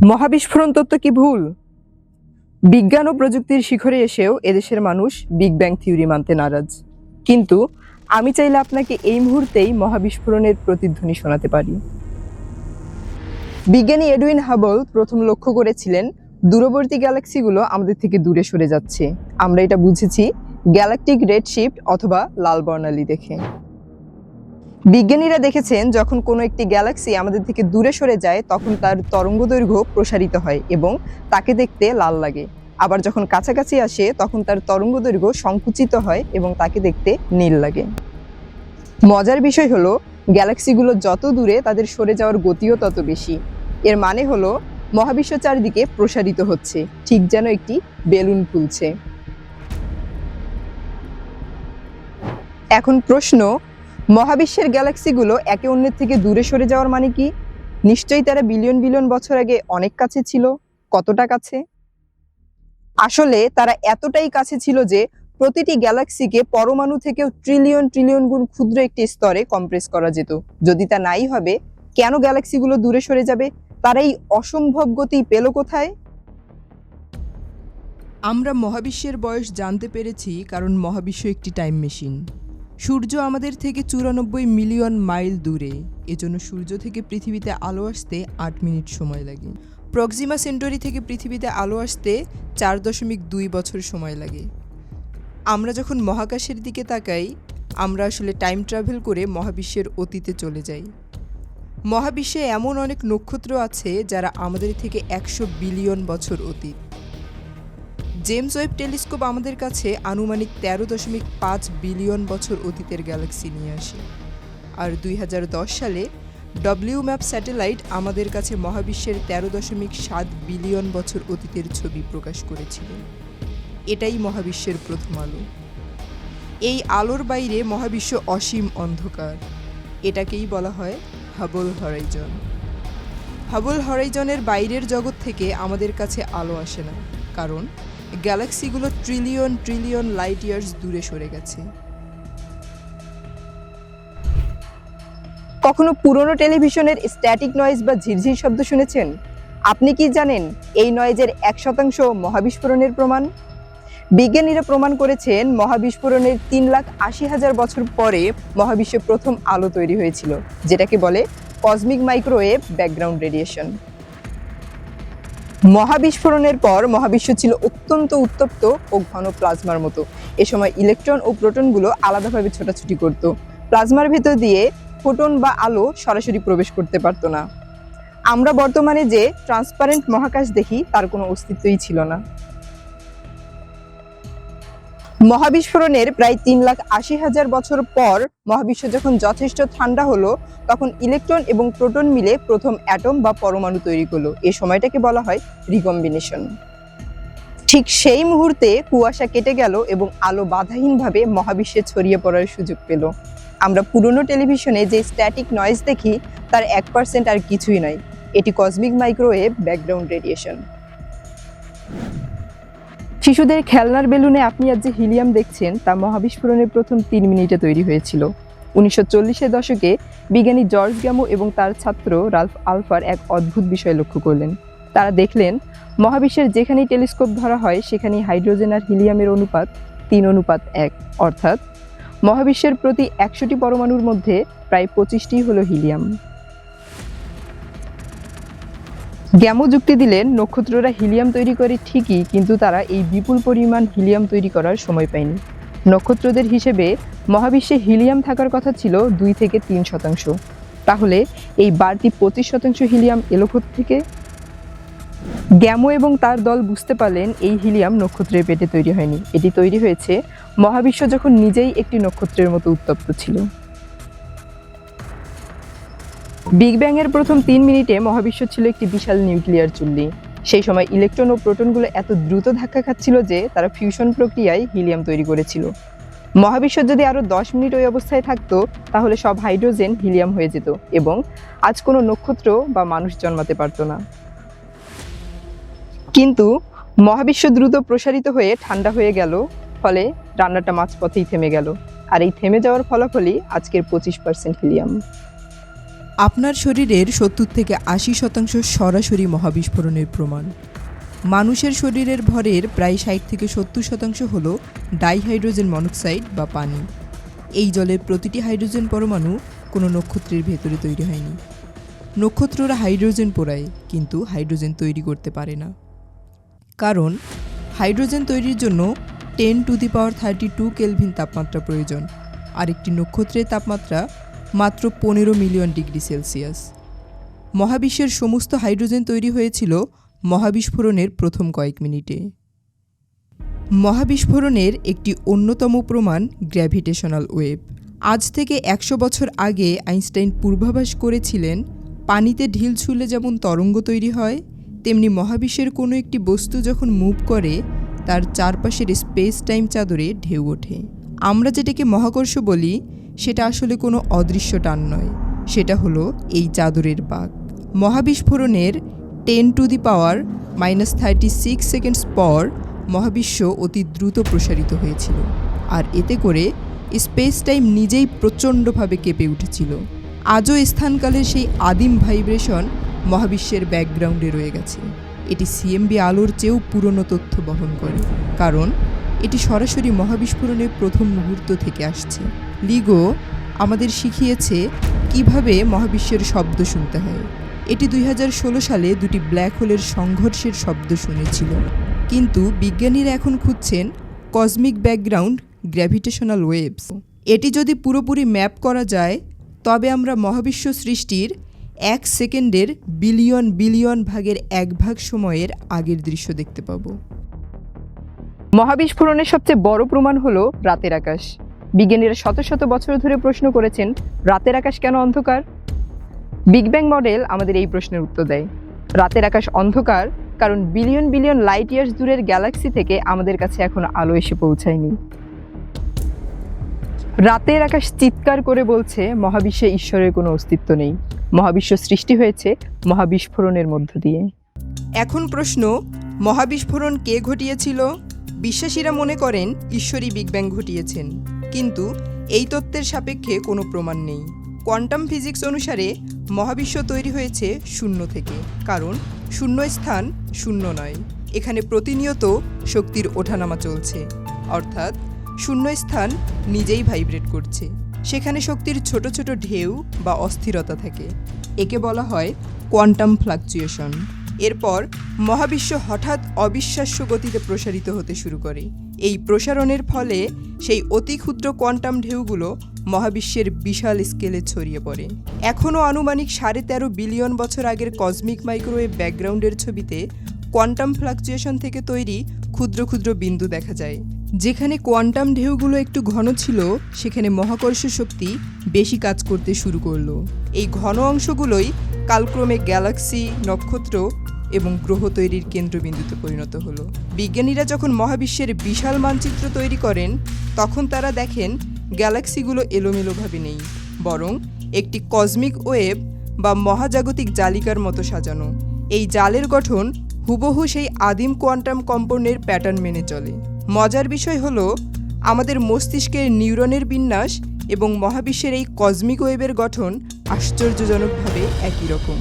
মহাবিস্ফোরণ তত্ত্ব কি ভুল? বিজ্ঞান ও প্রযুক্তির শিখরে এসেও এদেশের মানুষ বিগ ব্যাং থিওরি মানতে নারাজ। কিন্তু আমি চাইলে আপনাকে এই মুহূর্তেই মহাবিস্ফোরণের প্রতিধ্বনি শোনাতে পারি। বিজ্ঞানী এডুইন হাবল প্রথম লক্ষ্য করেছিলেন দূরবর্তী গ্যালাক্সিগুলো আমাদের থেকে দূরে সরে যাচ্ছে। আমরা এটা বুঝেছি গ্যালাকটিক রেডশিফট অথবা লাল বর্ণালী দেখে। বিজ্ঞানীরা দেখেছেন যখন কোনো একটি গ্যালাক্সি আমাদের থেকে দূরে সরে যায় তখন তার তরঙ্গদৈর্ঘ্য প্রসারিত হয় এবং তাকে দেখতে লাল লাগে। আবার যখন কাছাকাছি আসে তখন তার তরঙ্গদৈর্ঘ্য সংকুচিত হয় এবং তাকে দেখতে নীল লাগে। মজার বিষয় হলো গ্যালাক্সিগুলো যত দূরে তাদের সরে যাওয়ার গতিও তত বেশি। এর মানে হলো মহাবিশ্ব চারিদিকে প্রসারিত হচ্ছে, ঠিক যেন একটি বেলুন ফুলছে। এখন প্রশ্ন, মহাবিশ্বের গ্যালাক্সিগুলো একে অন্যের থেকে দূরে সরে যাওয়ার মানে কি? নিশ্চয়ই তারা বিলিয়ন বিলিয়ন বছর আগে অনেক কাছে ছিল। কতটা কাছে? আসলে তারা এতটাই কাছে ছিল যে প্রতিটি গ্যালাক্সিকে পরমাণু থেকেও ট্রিলিয়ন ট্রিলিয়ন গুণ ক্ষুদ্র একটি স্তরে কম্প্রেস করা যেত। যদি তা নাই হবে, কেন গ্যালাক্সিগুলো দূরে সরে যাবে? তারা এই অসম্ভব গতি পেল কোথায়? আমরা মহাবিশ্বের বয়স জানতে পেরেছি কারণ মহাবিশ্ব একটি টাইম মেশিন। সূর্য আমাদের থেকে 94 মিলিয়ন মাইল দূরে, এজন্য সূর্য থেকে পৃথিবীতে আলো আসতে 8 মিনিট সময় লাগে। প্রক্সিমা সেন্টারি থেকে পৃথিবীতে আলো আসতে 4.2 বছর সময় লাগে। আমরা যখন মহাকাশের দিকে তাকাই, আমরা আসলে টাইম ট্রাভেল করে মহাবিশ্বের অতীতে চলে যাই। মহাবিশ্বে এমন অনেক নক্ষত্র আছে যারা আমাদের থেকে 100 বিলিয়ন বছর অতীত। জেমস ওয়েব টেলিস্কোপ আমাদের কাছে আনুমানিক 13.5 বিলিয়ন বছর অতীতের গ্যালাক্সি নিয়ে আসে। আর 2010 সালে ডব্লিউম্যাপ স্যাটেলাইট আমাদের কাছে মহাবিশ্বের 13.7 বিলিয়ন বছর অতীতের ছবি প্রকাশ করেছিল। এটাই মহাবিশ্বের প্রথম আলো। এই আলোর বাইরে মহাবিশ্ব অসীম অন্ধকার। এটাকেই বলা হয় হাবল হরাইজন। হাবল হরাইজনের বাইরের জগৎ থেকে আমাদের কাছে আলো আসে না, কারণ গ্যালাক্সিগুলো ট্রিলিয়ন ট্রিলিয়ন লাইট ইয়ার্স দূরে সরে গেছে। কখনো পুরনো টেলিভিশনের স্ট্যাটিক নয়েজ বা ঝিরঝির শব্দ শুনেছেন? আপনি কি জানেন এই নয়েজের 1% মহাবিস্ফোরণের প্রমাণ? বিজ্ঞানীরা প্রমাণ করেছেন মহাবিস্ফোরণের 3,80,000 বছর পরে মহাবিশ্বে প্রথম আলো তৈরি হয়েছিল, যেটাকে বলে কসমিক মাইক্রোওয়েভ ব্যাকগ্রাউন্ড রেডিয়েশন। মহাবিস্ফোরণের পর মহাবিশ্ব ছিল অত্যন্ত উত্তপ্ত ও ঘন প্লাজমার মতো। এ সময় ইলেকট্রন ও প্রোটনগুলো আলাদাভাবে ছোটাছুটি করত। প্লাজমার ভেতর দিয়ে ফোটন বা আলো সরাসরি প্রবেশ করতে পারত না। আমরা বর্তমানে যে ট্রান্সপারেন্ট মহাকাশ দেখি তার কোনো অস্তিত্বই ছিল না। মহাবিস্ফোরণের প্রায় 3,80,000 বছর পর মহাবিশ্ব যখন যথেষ্ট ঠান্ডা হলো, তখন ইলেকট্রন এবং প্রোটন মিলে প্রথম অ্যাটম বা পরমাণু তৈরি করলো। এই সময়টাকে বলা হয় রিকম্বিনেশন। ঠিক সেই মুহূর্তে কুয়াশা কেটে গেল এবং আলো বাধাহীনভাবে মহাবিশ্বে ছড়িয়ে পড়ার সুযোগ পেল। আমরা পুরনো টেলিভিশনে যে স্ট্যাটিক নয়েজ দেখি তার 1% আর কিছুই নয়, এটি কসমিক মাইক্রোওয়েভ ব্যাকগ্রাউন্ড রেডিয়েশন। শিশুদের খেলনার বেলুনে আপনি আজ যে হিলিয়াম দেখছেন তা মহাবিস্ফোরণের প্রথম 3 মিনিটে তৈরি হয়েছিল। 1940-এর দশকে বিজ্ঞানী জর্জ গ্যামো এবং তার ছাত্র রালফ আলফার এক অদ্ভুত বিষয় লক্ষ্য করলেন। তারা দেখলেন মহাবিশ্বের যেখানেই টেলিস্কোপ ধরা হয় সেখানেই হাইড্রোজেন আর হিলিয়ামের অনুপাত 3:1, অর্থাৎ মহাবিশ্বের প্রতি 100টি পরমাণুর মধ্যে প্রায় 25টি হলো হিলিয়াম। গ্যামো যুক্তি দিলেন নক্ষত্ররা হিলিয়াম তৈরি করে ঠিকই, কিন্তু তারা এই বিপুল পরিমাণ হিলিয়াম তৈরি করার সময় পায়নি। নক্ষত্রদের হিসেবে মহাবিশ্বে হিলিয়াম থাকার কথা ছিল 2 থেকে 3%। তাহলে এই বাড়তি 25% হিলিয়াম এলো থেকে? গ্যামো এবং তার দল বুঝতে পারলেন এই হিলিয়াম নক্ষত্রের পেটে তৈরি হয়নি, এটি তৈরি হয়েছে মহাবিশ্ব যখন নিজেই একটি নক্ষত্রের মতো উত্তপ্ত ছিল। বিগ ব্যাং এর প্রথম 3 মিনিটে মহাবিশ্ব ছিল একটি বিশাল নিউক্লিয়ার চুল্লি। সেই সময় ইলেকট্রন ও প্রোটনগুলো এত দ্রুত ধাক্কা খাচ্ছিল যে তারা ফিউশন প্রক্রিয়ায় হিলিয়াম তৈরি করেছিল। মহাবিশ্ব যদি আরো 10 মিনিট ওই অবস্থায় থাকতো তাহলে সব হাইড্রোজেন হিলিয়াম হয়ে যেত এবং আজ কোনো নক্ষত্র বা মানুষ জন্মাতে পারত না। কিন্তু মহাবিশ্ব দ্রুত প্রসারিত হয়ে ঠান্ডা হয়ে গেল, ফলে রান্নাটা মাঝপথেই থেমে গেল। আর এই থেমে যাওয়ার ফলাফলই আজকের 25% হিলিয়াম। আপনার শরীরের 70 থেকে 80% সরাসরি মহাবিস্ফোরণের প্রমাণ। মানুষের শরীরের ভরের প্রায় 60 থেকে 70% হল ডাইহাইড্রোজেন মনোক্সাইড বা পানি। এই জলের প্রতিটি হাইড্রোজেন পরমাণু কোনো নক্ষত্রের ভেতরে তৈরি হয়নি। নক্ষত্ররা হাইড্রোজেন পোড়ায়, কিন্তু হাইড্রোজেন তৈরি করতে পারে না। কারণ হাইড্রোজেন তৈরির জন্য 10⁻32 কেলভিন তাপমাত্রা প্রয়োজন, আর একটি নক্ষত্রের তাপমাত্রা মাত্র 15 মিলিয়ন ডিগ্রি সেলসিয়াস। মহাবিশ্বের সমস্ত হাইড্রোজেন তৈরি হয়েছিল মহাবিস্ফোরণের প্রথম কয়েক মিনিটে। মহাবিস্ফোরণের একটি অন্যতম প্রমাণ গ্র্যাভিটেশনাল ওয়েভ। আজ থেকে 100 বছর আগে আইনস্টাইন পূর্বাভাস করেছিলেন, পানিতে ঢিল ছুঁলে যেমন তরঙ্গ তৈরি হয়, তেমনি মহাবিশ্বের কোনো একটি বস্তু যখন মুভ করে তার চারপাশের স্পেস টাইম চাদরে ঢেউ ওঠে। আমরা যেটাকে মহাকর্ষ বলি সেটা আসলে কোনো অদৃশ্য টান নয়, সেটা হলো এই চাদরের বাঁক। মহাবিস্ফোরণের 10⁻⁻36 সেকেন্ডস পর মহাবিশ্ব অতি দ্রুত প্রসারিত হয়েছিল, আর এতে করে স্পেস টাইম নিজেই প্রচণ্ডভাবে কেঁপে উঠেছিল। আজও স্থানকালের সেই আদিম ভাইব্রেশন মহাবিশ্বের ব্যাকগ্রাউন্ডে রয়ে গেছে। এটি সিএমবি আলোর চেয়েও পুরনো তথ্য বহন করে, কারণ এটি সরাসরি মহাবিস্ফোরণের প্রথম মুহূর্ত থেকে আসছে। লিগো আমাদের শিখিয়েছে কিভাবে মহাবিশ্বের শব্দ শুনতে হয়। এটি 2016 সালে দুটি ব্ল্যাক হোলের সংঘর্ষের শব্দ শুনেছিল, কিন্তু বিজ্ঞানীরা এখন খুঁজছেন কসমিক ব্যাকগ্রাউন্ড গ্র্যাভিটেশনাল ওয়েভস। এটি যদি পুরোপুরি ম্যাপ করা যায়, তবে আমরা মহাবিশ্ব সৃষ্টির 1 সেকেন্ডের বিলিয়ন বিলিয়ন ভাগের 1 ভাগ সময়ের আগের দৃশ্য দেখতে পাব। মহাবিস্ফোরণের সবচেয়ে বড় প্রমাণ হলো রাতের আকাশ। বিজ্ঞানীরা শত শত বছর ধরে প্রশ্ন করেছেন, রাতের আকাশ কেন অন্ধকার? বিগ ব্যাং মডেল আমাদের এই প্রশ্নের উত্তর দেয়। রাতের আকাশ অন্ধকার কারণ বিলিয়ন বিলিয়ন লাইট ইয়ার্স দূরের গ্যালাক্সি থেকে আমাদের কাছে এখনো আলো এসে পৌঁছায়নি। রাতের আকাশ চিৎকার করে বলছে মহাবিশ্বে ঈশ্বরের কোনো অস্তিত্ব নেই। মহাবিশ্ব সৃষ্টি হয়েছে মহাবিস্ফোরণের মধ্য দিয়ে। এখন প্রশ্ন, মহাবিস্ফোরণ কে ঘটিয়েছিল? বিশ্বাসীরা মনে করেন ঈশ্বরই বিগ ব্যাং ঘটিয়েছেন, কিন্তু এই তত্ত্বের সাপেক্ষে কোনো প্রমাণ নেই। কোয়ান্টাম ফিজিক্স অনুসারে মহাবিশ্ব তৈরি হয়েছে শূন্য থেকে, কারণ শূন্য স্থান শূন্য নয়, এখানে প্রতিনিয়ত শক্তির ওঠানামা চলছে, অর্থাৎ শূন্য স্থান নিজেই ভাইব্রেট করছে। সেখানে শক্তির ছোট ছোট ঢেউ বা অস্থিরতা থাকে, একে বলা হয় কোয়ান্টাম ফ্লাকচুয়েশন। এরপর মহাবিশ্ব হঠাৎ অবিশ্বাস্য গতিতে প্রসারিত হতে শুরু করে। এই প্রসারণের ফলে সেই অতি ক্ষুদ্র কোয়ান্টাম ঢেউগুলো মহাবিশ্বের বিশাল স্কেলে ছড়িয়ে পড়ে। এখনও আনুমানিক 13.5 বিলিয়ন বছর আগের কসমিক মাইক্রোওয়েভ ব্যাকগ্রাউন্ডের ছবিতে কোয়ান্টাম ফ্লাকচুয়েশন থেকে তৈরি ক্ষুদ্র ক্ষুদ্র বিন্দু দেখা যায়। যেখানে কোয়ান্টাম ঢেউগুলো একটু ঘন ছিল, সেখানে মহাকর্ষ শক্তি বেশি কাজ করতে শুরু করলো। এই ঘন অংশগুলোই কালক্রমে গ্যালাক্সি, নক্ষত্র এবং গ্রহ তৈরির কেন্দ্রবিন্দুতে পরিণত হলো। বিজ্ঞানীরা যখন মহাবিশ্বের বিশাল মানচিত্র তৈরি করেন, তখন তারা দেখেন গ্যালাক্সিগুলো এলোমেলোভাবে নেই, বরং একটি কসমিক ওয়েভ বা মহাজাগতিক জালিকার মতো সাজানো। এই জালের গঠন হুবহু সেই আদিম কোয়ান্টাম কম্পনের প্যাটার্ন মেনে চলে। মজার বিষয় হলো, আমাদের মস্তিষ্কের নিউরনের বিন্যাস এবং মহাবিশ্বের এই কসমিক ওয়েভের গঠন আশ্চর্যজনকভাবে একই রকম।